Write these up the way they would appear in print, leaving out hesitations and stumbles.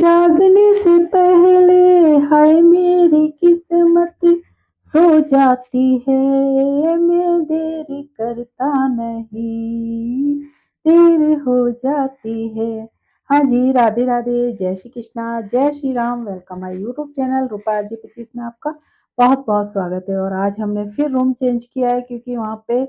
जागने से पहले हाय मेरी किस्मत सो जाती है, मैं देर करता नहीं, देर हो जाती है। हाँ जी, राधे राधे, जय श्री कृष्णा, जय Shri Ram. Welcome my YouTube channel Rupa ji 25 में आपका बहुत बहुत स्वागत है। और आज हमने फिर रूम चेंज किया है क्योंकि वहाँ पे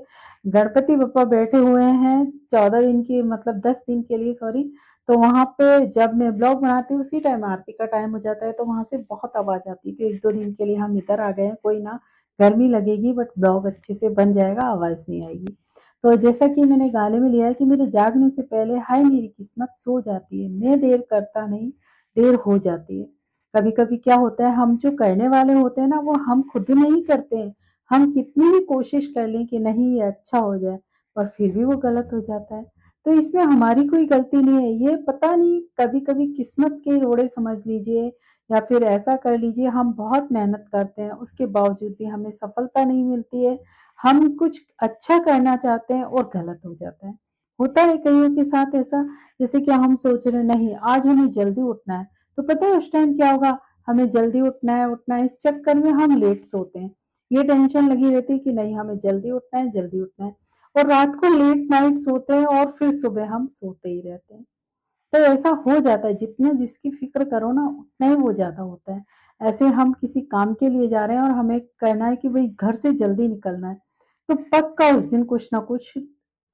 गणपति बप्पा बैठे हुए हैं 14 दिन की, मतलब 10 दिन के लिए, सॉरी। तो वहाँ पे जब मैं ब्लॉग बनाती हूँ उसी टाइम आरती का टाइम हो जाता है, तो वहाँ से बहुत आवाज़ आती थी। 1-2 दिन के लिए हम इधर आ गए हैं, कोई ना, गर्मी लगेगी बट ब्लॉग अच्छे से बन जाएगा, आवाज़ नहीं आएगी। तो जैसा कि मैंने गाने में लिया है कि मेरे जागने से पहले हाय मेरी किस्मत सो जाती है, मैं देर करता नहीं, देर हो जाती है। कभी कभी क्या होता है, हम जो करने वाले होते हैं ना, वो हम खुद नहीं करते हैं। हम कितनी भी कोशिश कर लें कि नहीं ये अच्छा हो जाए, पर फिर भी वो गलत हो जाता है। तो इसमें हमारी कोई गलती नहीं है, ये पता नहीं, कभी कभी किस्मत के रोड़े समझ लीजिए, या फिर ऐसा कर लीजिए, हम बहुत मेहनत करते हैं उसके बावजूद भी हमें सफलता नहीं मिलती है। हम कुछ अच्छा करना चाहते हैं और गलत हो जाता है। होता है कईयों के साथ ऐसा, जैसे कि हम सोच रहे हैं नहीं आज हमें जल्दी उठना है, तो पता है उस टाइम क्या होगा, हमें जल्दी उठना है, इस चक्कर में हम लेट सोते हैं। ये टेंशन लगी रहती है कि नहीं हमें जल्दी उठना है, जल्दी उठना है, और रात को लेट नाइट सोते हैं और फिर सुबह हम सोते ही रहते हैं। तो ऐसा हो जाता है, जितना जिसकी फिक्र करो ना उतना ही वो ज्यादा होता है। ऐसे हम किसी काम के लिए जा रहे हैं और हमें कहना है कि भाई घर से जल्दी निकलना है, तो पक्का उस दिन कुछ ना कुछ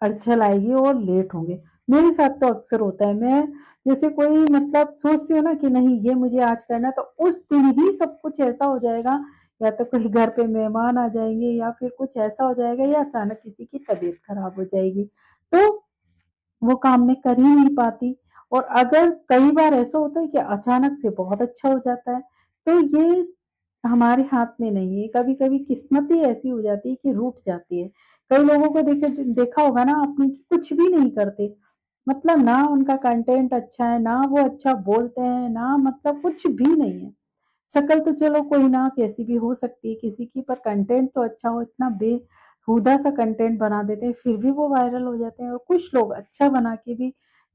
अड़चन आएगी और लेट होंगे। मेरे साथ तो अक्सर होता है, मैं जैसे कोई मतलब सोचती हूँ ना कि नहीं ये मुझे आज करना है, तो उस दिन ही सब कुछ ऐसा हो जाएगा, या तो कोई घर पे मेहमान आ जाएंगे, या फिर कुछ ऐसा हो जाएगा, या अचानक किसी की तबीयत खराब हो जाएगी, तो वो काम मैं कर ही नहीं पाती। और अगर कई बार ऐसा होता है कि अचानक से बहुत अच्छा हो जाता है, तो ये हमारे हाथ में नहीं है। कभी-कभी किस्मत ही ऐसी हो जाती है कि रूठ जाती है। कई लोगों को देखा होगा ना आपने कि कुछ भी नहीं करते, मतलब ना उनका कंटेंट अच्छा है, ना वो अच्छा बोलते हैं, ना मतलब कुछ भी नहीं है। शक्ल तो चलो कोई ना कैसी भी हो सकती है किसी की, पर कंटेंट तो अच्छा हो, इतना बेहुदा सा कंटेंट बना देते हैं फिर भी वो वायरल हो जाते हैं, और कुछ लोग अच्छा बना के भी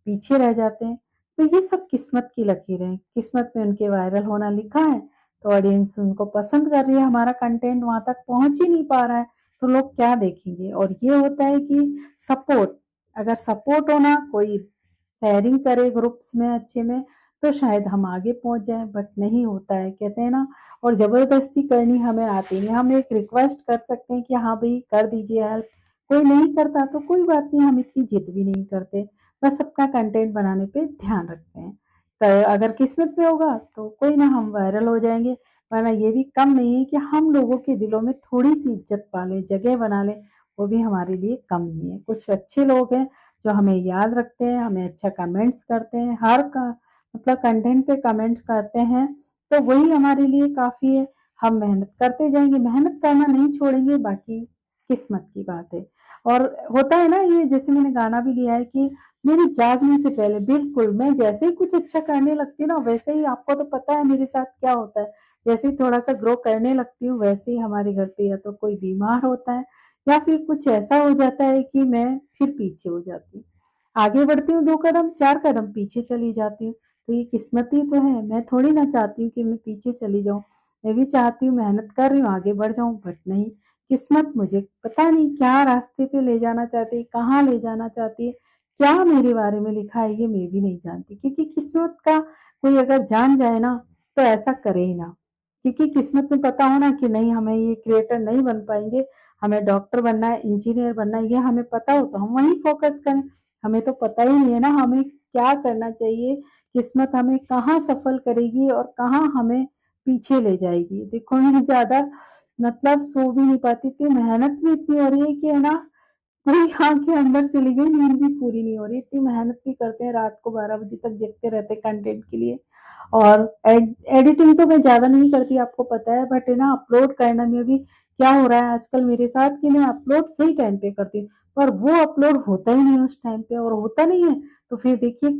पीछे रह जाते हैं। तो ये सब किस्मत की लकीर है, किस्मत में उनके वायरल होना लिखा है, तो ऑडियंस उनको पसंद कर रही है, हमारा कंटेंट वहां तक पहुंच ही नहीं पा रहा है, तो लोग क्या देखेंगे। और ये होता है कि सपोर्ट, अगर सपोर्ट होना, कोई शेयरिंग करे ग्रुप्स में अच्छे में, तो शायद हम आगे पहुंच जाएं, बट नहीं होता है, कहते हैं ना। और जबरदस्ती करनी हमें आती नहीं, हम एक रिक्वेस्ट कर सकते हैं कि हाँ भाई कर दीजिए हेल्प, कोई नहीं करता तो कोई बात नहीं, हम इतनी जिद भी नहीं करते, बस अपना कंटेंट बनाने पे ध्यान रखते हैं। तो अगर किस्मत में होगा तो कोई ना, हम वायरल हो जाएंगे, वरना ये भी कम नहीं है कि हम लोगों के दिलों में थोड़ी सी इज्जत पा लें, जगह बना लें, वो भी हमारे लिए कम नहीं है। कुछ अच्छे लोग हैं जो हमें याद रखते हैं, हमें अच्छा कमेंट्स करते हैं, हर का मतलब कंटेंट पे कमेंट करते हैं, तो वही हमारे लिए काफ़ी है। हम मेहनत करते जाएँगे, मेहनत करना नहीं छोड़ेंगे, बाकी किस्मत की बात है। और होता है ना ये, जैसे मैंने गाना भी लिया है कि मेरे जागने से पहले, बिल्कुल मैं जैसे ही कुछ अच्छा करने लगती हूँ ना, वैसे ही आपको तो पता है मेरे साथ क्या होता है, जैसे ही थोड़ा-सा ग्रो करने लगती हूँ, वैसे ही हमारे घर पे या तो कोई बीमार होता है, या फिर कुछ ऐसा हो जाता है कि मैं फिर पीछे हो जाती हूँ। आगे बढ़ती हूँ 2 कदम, 4 कदम पीछे चली जाती हूँ। तो ये किस्मत ही तो है, मैं थोड़ी ना चाहती हूँ कि मैं पीछे चली जाऊँ। मैं भी चाहती हूँ, मेहनत कर रही हूँ, आगे बढ़ जाऊँ, बट नहीं, किस्मत मुझे पता नहीं क्या रास्ते पे ले जाना चाहती है, कहाँ ले जाना चाहती है, क्या मेरे बारे में लिखा है, ये मैं भी नहीं जानती। क्योंकि किस्मत का कोई अगर जान जाए ना, तो ऐसा करे ही ना। क्योंकि किस्मत में पता हो ना कि नहीं हमें ये क्रिएटर नहीं बन पाएँगे, हमें डॉक्टर बनना है, इंजीनियर बनना है, ये हमें पता हो तो हम वहीं फ़ोकस करें। हमें तो पता ही नहीं है ना हमें क्या करना चाहिए, किस्मत हमें कहाँ सफल करेगी और कहाँ हमें पीछे ले जाएगी। देखो मैं ज़्यादा मतलब सो भी नहीं पाती थी, मेहनत भी इतनी हो रही है कि है ना, पूरी आँखें अंदर चली गई, नींद भी पूरी नहीं हो रही। इतनी मेहनत भी करते हैं, रात को 12 बजे तक जगते रहते हैं कंटेंट के लिए। और एडिटिंग तो मैं ज़्यादा नहीं करती, आपको पता है, बट है ना अपलोड करने में भी क्या हो रहा है आजकल मेरे साथ कि मैं अपलोड सही टाइम पे करती हूँ, पर वो अपलोड होता ही नहीं है उस टाइम पे, और होता नहीं है, तो फिर देखिए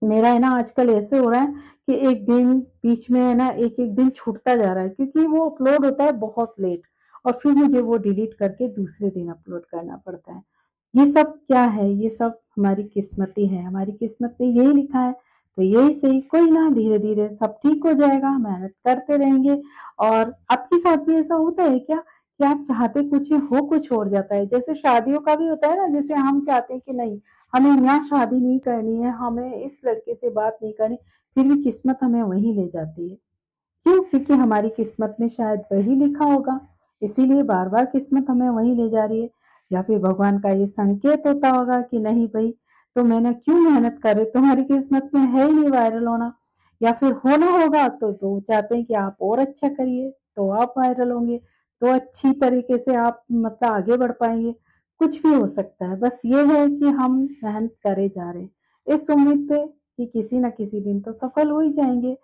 मेरा है ना आजकल ऐसे हो रहा है कि एक दिन बीच में है ना, एक-एक दिन छूटता जा रहा है, क्योंकि वो अपलोड होता है बहुत लेट, और फिर मुझे वो डिलीट करके दूसरे दिन अपलोड करना पड़ता है। ये सब क्या है? ये सब हमारी किस्मत ही है, हमारी किस्मत में यही लिखा है, तो यही सही, कोई ना, धीरे धीरे सब ठीक हो जाएगा, मेहनत करते रहेंगे। और आपके साथ भी ऐसा होता है क्या कि आप चाहते कुछ है, हो कुछ और जाता है? जैसे शादियों का भी होता है ना, जैसे हम चाहते हैं कि नहीं, हमें यहाँ शादी नहीं करनी है, हमें इस लड़के से बात नहीं करनी, फिर भी किस्मत हमें वहीं ले जाती है। क्यों? क्योंकि हमारी किस्मत में शायद वही लिखा होगा, इसीलिए बार बार किस्मत हमें वहीं ले जा रही है। या फिर भगवान का ये संकेत होता होगा कि नहीं भाई, तो मैंने क्यों मेहनत कर रहे, तुम्हारी किस्मत में है ही नहीं वायरल होना। या फिर होना होगा तो वो चाहते हैं कि आप और अच्छा करिए, तो आप वायरल होंगे, तो अच्छी तरीके से आप मतलब आगे बढ़ पाएंगे। कुछ भी हो सकता है, बस ये है कि हम मेहनत करे जा रहे हैं इस उम्मीद पे कि किसी ना किसी दिन तो सफल हो ही जाएंगे।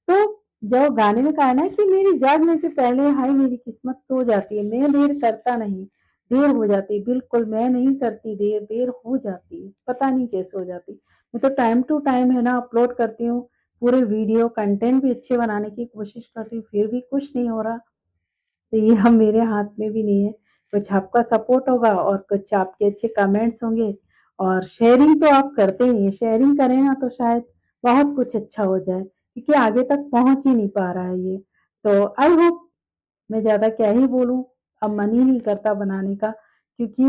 तो जो गाने में कहा है ना कि मेरी जागने से पहले हाय मेरी किस्मत सो जाती है, मैं देर करता नहीं, देर हो जाती है, बिल्कुल मैं नहीं करती देर, देर हो जाती है, पता नहीं कैसे हो जाती। मैं तो टाइम टू टाइम है ना अपलोड करती हूँ, पूरे वीडियो कंटेंट भी अच्छे बनाने की कोशिश करती हूँ, फिर भी कुछ नहीं हो रहा। तो ये हम मेरे हाथ में भी नहीं है, कुछ आपका सपोर्ट होगा और कुछ आपके अच्छे कमेंट्स होंगे। और शेयरिंग तो आप करते ही हैं, शेयरिंग करें ना तो शायद बहुत कुछ अच्छा हो जाए, क्योंकि आगे तक पहुंच ही नहीं पा रहा है ये। तो आई होप, मैं ज़्यादा क्या ही बोलूँ, अब मन ही नहीं करता बनाने का, क्योंकि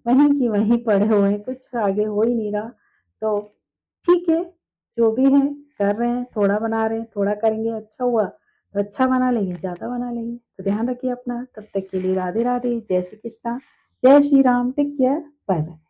वहीं की वहीं पड़े हुए हैं, कुछ आगे हो ही नहीं रहा। तो ठीक है, जो भी है कर रहे हैं, थोड़ा बना रहे हैं, थोड़ा करेंगे, अच्छा हुआ तो अच्छा बना लेंगे, ज़्यादा बना लेंगे। तो ध्यान रखिए अपना, तब तक के लिए राधे राधे, जय श्री कृष्णा, जय Shri Ram, take care, bye bye.